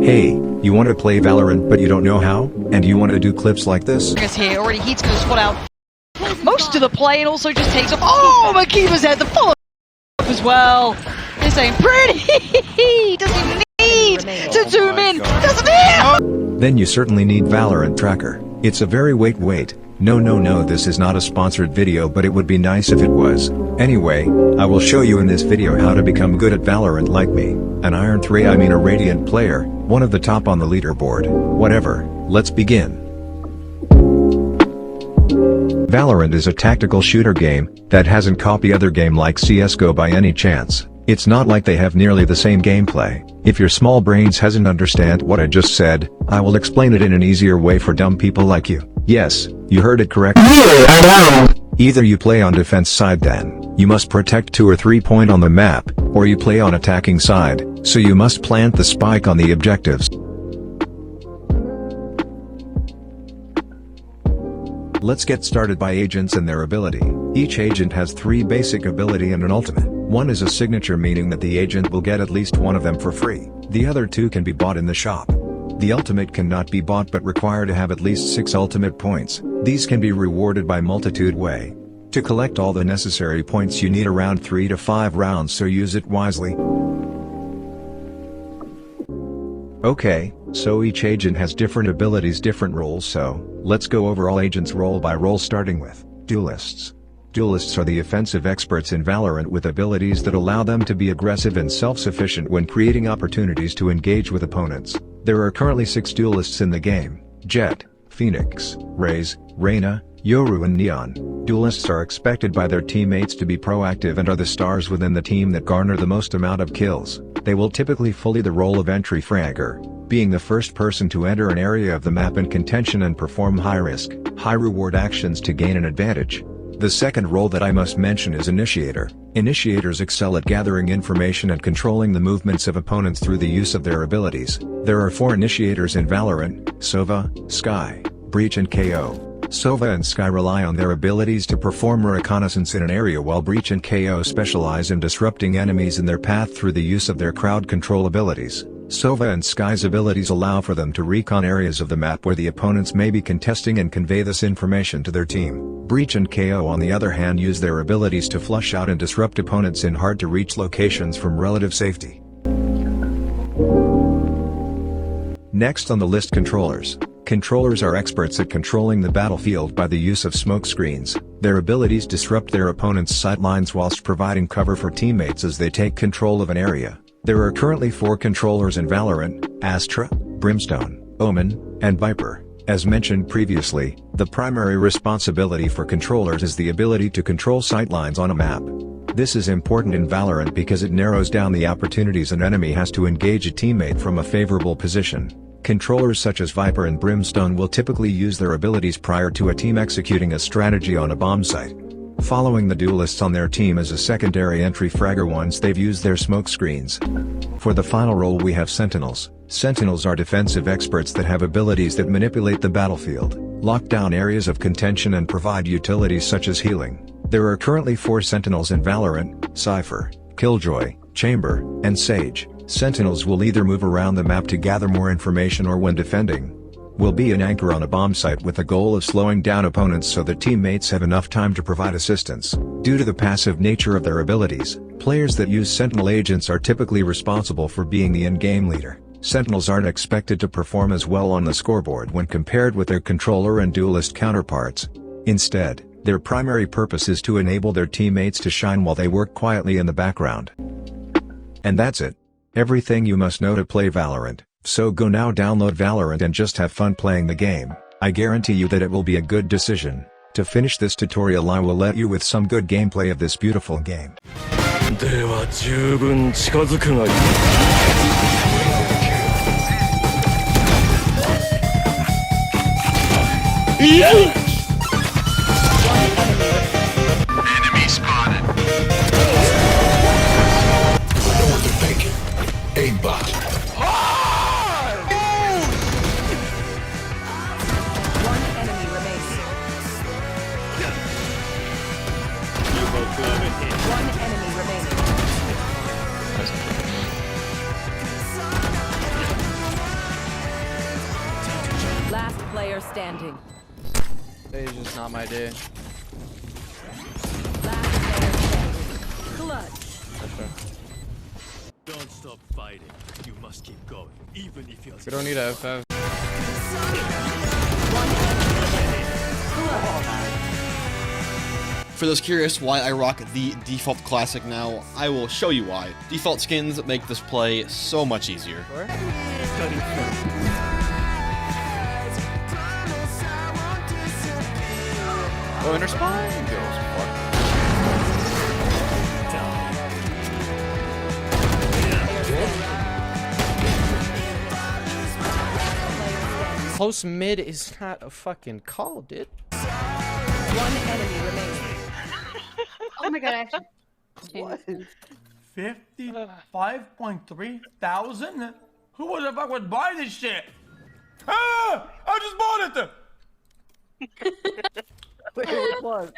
Hey, you want to play Valorant but you don't know how? And you want to do clips like this? Here already heats going to spot out most of the play and also just takes off. Oh, Makiva's had the follow up as well. This ain't pretty. Doesn't even need to zoom in. Doesn't need. Then you certainly need Valorant Tracker. It's a very wait. No, this is not a sponsored video, but it would be nice if it was. Anyway, I will show you in this video how to become good at Valorant like me. An Iron 3, I mean a Radiant player, one of the top on the leaderboard. Whatever, let's begin. Valorant is a tactical shooter game that hasn't copied other game like CSGO by any chance. It's not like they have nearly the same gameplay. If your small brains hasn't understand what I just said, I will explain it in an easier way for dumb people like you. Yes, you heard it correctly. Either you play on defense side, then you must protect 2 or 3 point on the map, or you play on attacking side, so you must plant the spike on the objectives. Let's get started by agents and their ability. Each agent has 3 basic ability and an ultimate. One is a signature, meaning that the agent will get at least one of them for free. The other 2 can be bought in the shop. The ultimate cannot be bought but require to have at least 6 ultimate points. These can be rewarded by multitude way. To collect all the necessary points you need around 3 to 5 rounds, so use it wisely. Okay, so each agent has different abilities, different roles, so let's go over all agents role by role, starting with duelists. Duelists are the offensive experts in Valorant with abilities that allow them to be aggressive and self-sufficient when creating opportunities to engage with opponents. There are currently 6 duelists in the game: Jet, Phoenix, Raze, Reyna, Yoru and Neon. Duelists are expected by their teammates to be proactive and are the stars within the team that garner the most amount of kills. They will typically fully the role of entry fragger, being the first person to enter an area of the map in contention and perform high-risk, high-reward actions to gain an advantage. The second role that I must mention is Initiator. Initiators excel at gathering information and controlling the movements of opponents through the use of their abilities. There are 4 Initiators in Valorant: Sova, Skye, Breach and KO. Sova and Skye rely on their abilities to perform reconnaissance in an area, while Breach and KO specialize in disrupting enemies in their path through the use of their crowd control abilities. Sova and Skye's abilities allow for them to recon areas of the map where the opponents may be contesting and convey this information to their team. Breach and KO on the other hand use their abilities to flush out and disrupt opponents in hard-to-reach locations from relative safety. Next on the list, controllers. Controllers are experts at controlling the battlefield by the use of smoke screens. Their abilities disrupt their opponents' sightlines whilst providing cover for teammates as they take control of an area. There are currently 4 controllers in Valorant: Astra, Brimstone, Omen, and Viper. As mentioned previously, the primary responsibility for controllers is the ability to control sightlines on a map. This is important in Valorant because it narrows down the opportunities an enemy has to engage a teammate from a favorable position. Controllers such as Viper and Brimstone will typically use their abilities prior to a team executing a strategy on a bomb site, following the duelists on their team as a secondary entry fragger once they've used their smoke screens. For the final role we have Sentinels. Sentinels are defensive experts that have abilities that manipulate the battlefield, lock down areas of contention and provide utilities such as healing. There are currently 4 Sentinels in Valorant: Cypher, Killjoy, Chamber, and Sage. Sentinels will either move around the map to gather more information, or when defending, will be an anchor on a bomb site with the goal of slowing down opponents so that teammates have enough time to provide assistance. Due to the passive nature of their abilities, players that use Sentinel agents are typically responsible for being the in-game leader. Sentinels aren't expected to perform as well on the scoreboard when compared with their controller and duelist counterparts. Instead, their primary purpose is to enable their teammates to shine while they work quietly in the background. And that's it. Everything you must know to play Valorant. So go now, download Valorant and just have fun playing the game. I guarantee you that it will be a good decision. To finish this tutorial, I will let you with some good gameplay of this beautiful game. Enemy spotted. Aimbot. One enemy remaining. player standing. Today's just not my day. Last player standing. Clutch. For sure. Don't stop fighting. You must keep going, even if you're. We don't need a FF. For those curious why I rock the default classic now, I will show you why. Default skins make this play so much easier. Oh, inner spawn? Close mid is not a fucking call, dude. One enemy remaining. Oh my god, actually. 55.3 thousand? Who the fuck would buy this shit? Ah! I just bought it! Wait, which one?